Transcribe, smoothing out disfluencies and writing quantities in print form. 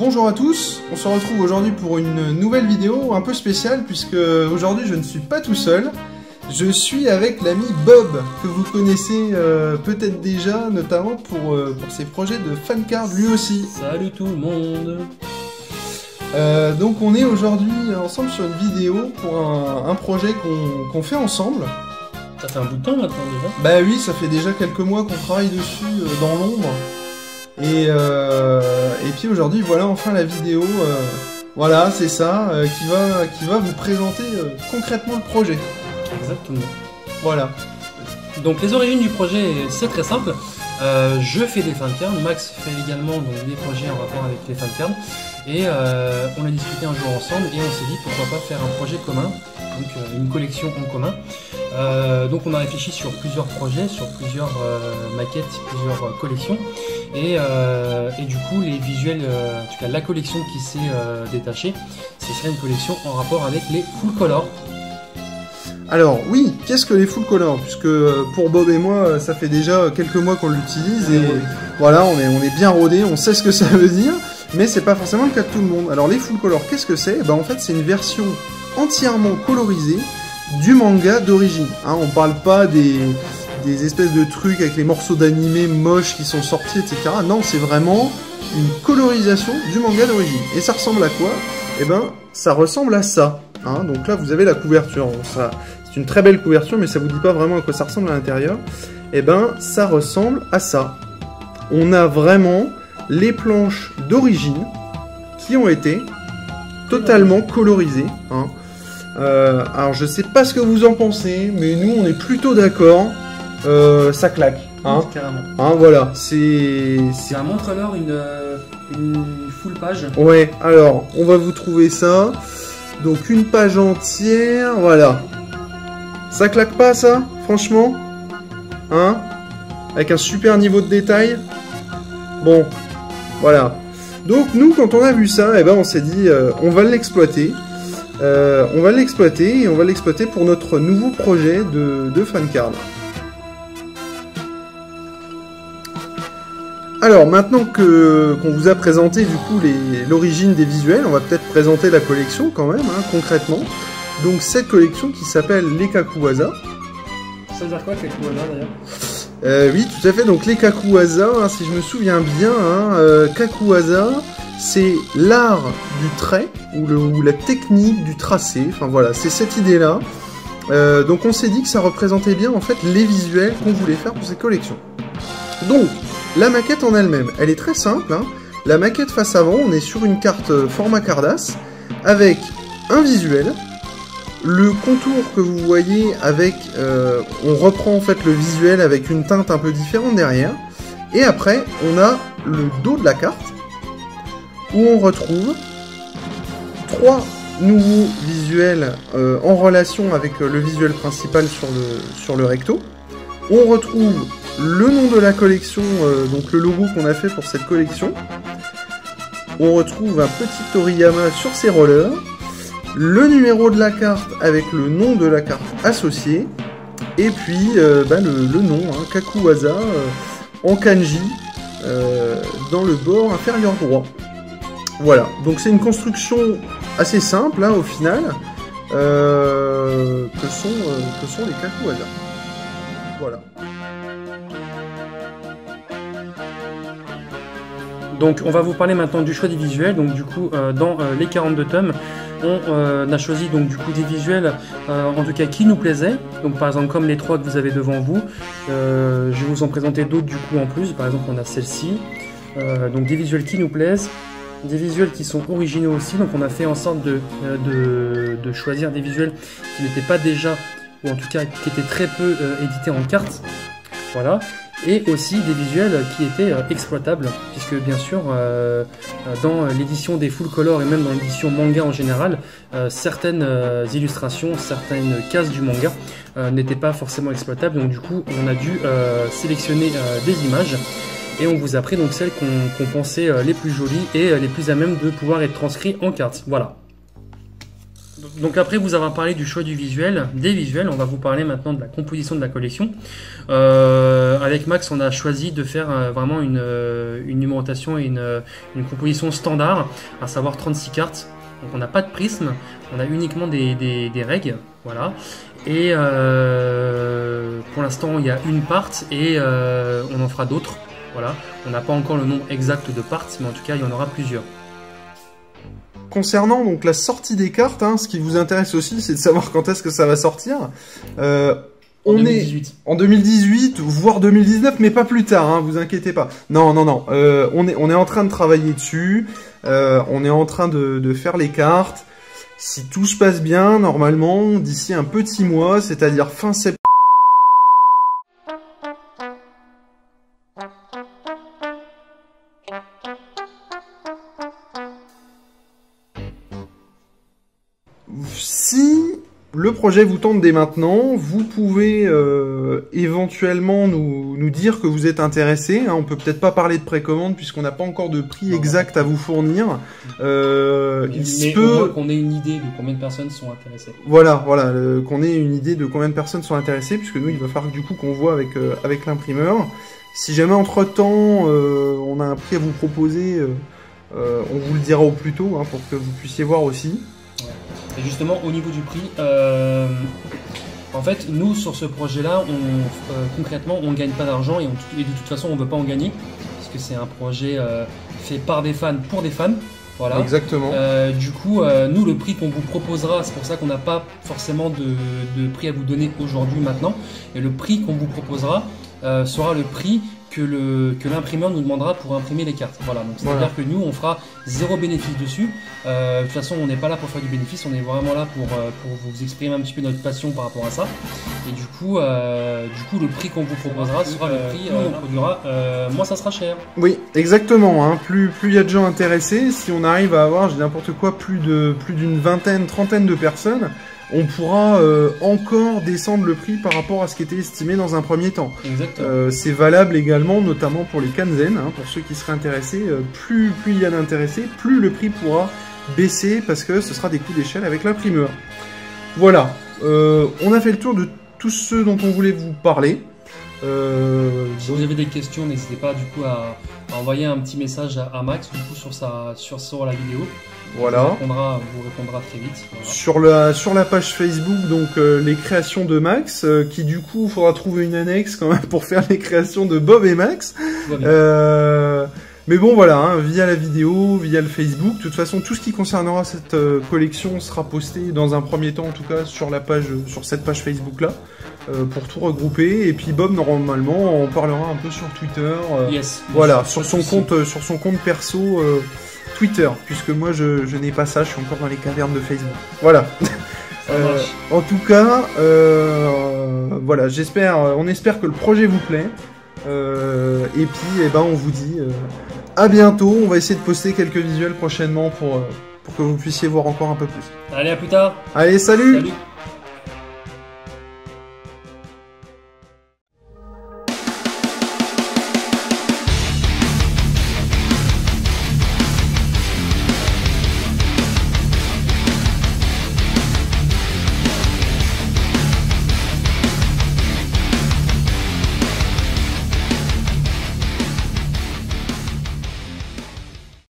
Bonjour à tous, on se retrouve aujourd'hui pour une nouvelle vidéo un peu spéciale puisque aujourd'hui je ne suis pas tout seul. Je suis avec l'ami Bob, que vous connaissez peut-être déjà, notamment pour ses projets de fancard lui aussi. Salut tout le monde. Donc on est aujourd'hui ensemble sur une vidéo pour un projet qu'on fait ensemble. Ça fait un bout de temps maintenant déjà. Bah oui, ça fait déjà quelques mois qu'on travaille dessus dans l'ombre. Et puis aujourd'hui, voilà enfin la vidéo, voilà, c'est ça, qui va vous présenter concrètement le projet. Exactement. Voilà. Donc les origines du projet, c'est très simple. Je fais des fancards, Max fait également donc, des projets en rapport avec les fancards. Et on a discuté un jour ensemble et on s'est dit pourquoi pas faire un projet commun, donc une collection en commun. Donc on a réfléchi sur plusieurs projets, sur plusieurs maquettes, plusieurs collections. Et du coup les visuels, en tout cas la collection qui s'est détachée, ce serait une collection en rapport avec les full color. Alors oui, qu'est-ce que les full color? Puisque pour Bob et moi, ça fait déjà quelques mois qu'on l'utilise et voilà, on est bien rodé, on sait ce que ça veut dire, mais c'est pas forcément le cas de tout le monde. Alors les full color, qu'est-ce que c'est? Ben en fait c'est une version entièrement colorisée du manga d'origine. Hein, on parle pas des espèces de trucs avec les morceaux d'animé moches qui sont sortis, etc. Non, c'est vraiment une colorisation du manga d'origine. Et ça ressemble à quoi? Eh ben, ça ressemble à ça. Hein, donc là, vous avez la couverture. C'est une très belle couverture, mais ça vous dit pas vraiment à quoi ça ressemble à l'intérieur. Eh ben, ça ressemble à ça. On a vraiment les planches d'origine qui ont été totalement colorisées. Hein. Alors, je sais pas ce que vous en pensez, mais nous, on est plutôt d'accord. Ça claque. Hein. Oui, carrément. Hein, voilà, c'est un montre-alors, une full page. Ouais, alors, on va vous trouver ça. Donc, une page entière, voilà. Ça claque pas, ça? Franchement? Hein? Avec un super niveau de détail? Bon, voilà. Donc, nous, quand on a vu ça, eh ben, on s'est dit, on va l'exploiter. On va l'exploiter pour notre nouveau projet de fancard. Alors maintenant qu'on vous a présenté du coup l'origine des visuels, on va peut-être présenter la collection quand même, hein, concrètement. Donc cette collection qui s'appelle les Kakuwaza. Ça veut dire quoi Kakuwaza d'ailleurs? Oui, tout à fait, donc les Kakuwaza, hein, si je me souviens bien, hein, Kakuwaza, c'est l'art du trait, ou la technique du tracé, enfin voilà, c'est cette idée-là. Donc on s'est dit que ça représentait bien en fait les visuels qu'on voulait faire pour cette collection. Donc, la maquette en elle-même, elle est très simple. Hein. La maquette face avant, on est sur une carte format Cardass, avec un visuel, le contour que vous voyez avec, on reprend en fait le visuel avec une teinte un peu différente derrière, et après, on a le dos de la carte, où on retrouve 3 nouveaux visuels en relation avec le visuel principal sur le recto. On retrouve le nom de la collection, donc le logo qu'on a fait pour cette collection. On retrouve un petit Toriyama sur ses rollers. Le numéro de la carte avec le nom de la carte associée. Et puis le nom, hein, Kakuwaza, en kanji, dans le bord inférieur droit. Voilà, donc c'est une construction assez simple hein, au final, que sont les Kakuwaza. Voilà. Donc on va vous parler maintenant du choix des visuels. Donc du coup dans les 42 tomes on a choisi donc du coup des visuels en tout cas qui nous plaisaient. Donc par exemple comme les 3 que vous avez devant vous, je vais vous en présenter d'autres du coup en plus. Par exemple on a celle-ci, donc des visuels qui nous plaisent, des visuels qui sont originaux aussi. Donc on a fait en sorte de choisir des visuels qui n'étaient pas déjà, ou en tout cas qui étaient très peu édités en carte. Voilà. Et aussi des visuels qui étaient exploitables, puisque bien sûr dans l'édition des full color et même dans l'édition manga en général, certaines illustrations, certaines cases du manga n'étaient pas forcément exploitables, donc du coup on a dû sélectionner des images et on vous a pris donc celles qu'on pensait les plus jolies et les plus à même de pouvoir être transcrites en carte. Voilà. Donc après vous avoir parlé du choix du visuel, des visuels, on va vous parler maintenant de la composition de la collection. Avec Max, on a choisi de faire vraiment une numérotation et une composition standard, à savoir 36 cartes. Donc on n'a pas de prisme, on a uniquement des règles, voilà. Et pour l'instant il y a une part et on en fera d'autres, voilà. On n'a pas encore le nombre exact de parts, mais en tout cas il y en aura plusieurs. Concernant donc la sortie des cartes, hein, ce qui vous intéresse aussi, c'est de savoir quand est-ce que ça va sortir. On 2018. est en 2018, voire 2019, mais pas plus tard, hein, vous inquiétez pas. Non. On est en train de travailler dessus. On est en train de faire les cartes. Si tout se passe bien, normalement, d'ici un petit mois, c'est-à-dire fin septembre. Si le projet vous tente dès maintenant, vous pouvez éventuellement nous dire que vous êtes intéressé. Hein, on peut peut-être pas parler de précommande puisqu'on n'a pas encore de prix exact à vous fournir. Mais au moins qu'on ait une idée de combien de personnes sont intéressées. Voilà, qu'on ait une idée de combien de personnes sont intéressées, puisque nous, il va falloir du coup qu'on voit avec l'imprimeur. Si jamais entre-temps, on a un prix à vous proposer, on vous le dira au plus tôt, hein, pour que vous puissiez voir aussi. Et justement, au niveau du prix, en fait, nous, sur ce projet-là, concrètement, on ne gagne pas d'argent et de toute façon, on ne veut pas en gagner, parce que c'est un projet fait par des fans pour des fans. Voilà. Exactement. Du coup, nous, le prix qu'on vous proposera, c'est pour ça qu'on n'a pas forcément de prix à vous donner aujourd'hui, maintenant. Et le prix qu'on vous proposera sera le prix que l'imprimeur nous demandera pour imprimer les cartes. Voilà, donc c'est-à-dire que nous, on fera 0 bénéfice dessus. De toute façon, on n'est pas là pour faire du bénéfice, on est vraiment là pour vous exprimer un petit peu notre passion par rapport à ça. Et du coup, le prix qu'on vous proposera sera le prix qu'on produira. Moins ça sera cher. Oui, exactement. Hein. Plus il y a de gens intéressés, si on arrive à avoir, je dis n'importe quoi, plus d'une vingtaine, trentaine de personnes, on pourra encore descendre le prix par rapport à ce qui était estimé dans un premier temps. Exactement. C'est valable également, notamment pour les Kanzen, hein, pour ceux qui seraient intéressés. Plus il y a d'intéressés, plus le prix pourra baisser parce que ce sera des coûts d'échelle avec l'imprimeur. Voilà, on a fait le tour de tous ceux dont on voulait vous parler. Si vous avez des questions, n'hésitez pas du coup à envoyer un petit message à Max du coup sur la vidéo. Voilà. Vous répondra très vite. Voilà. Sur la page Facebook, donc les créations de Max, qui du coup faudra trouver une annexe quand même pour faire les créations de Bob et Max. Mais bon voilà, hein, via la vidéo, via le Facebook, de toute façon tout ce qui concernera cette collection sera posté dans un premier temps en tout cas sur cette page Facebook là, pour tout regrouper. Et puis Bob normalement on parlera un peu sur Twitter, voilà, sur son compte perso Twitter, puisque moi je n'ai pas ça, je suis encore dans les cavernes de Facebook. Voilà. En tout cas, voilà, on espère que le projet vous plaît. Et puis, on vous dit à bientôt. On va essayer de poster quelques visuels prochainement pour que vous puissiez voir encore un peu plus. Allez, à plus tard. Allez, salut. Salut.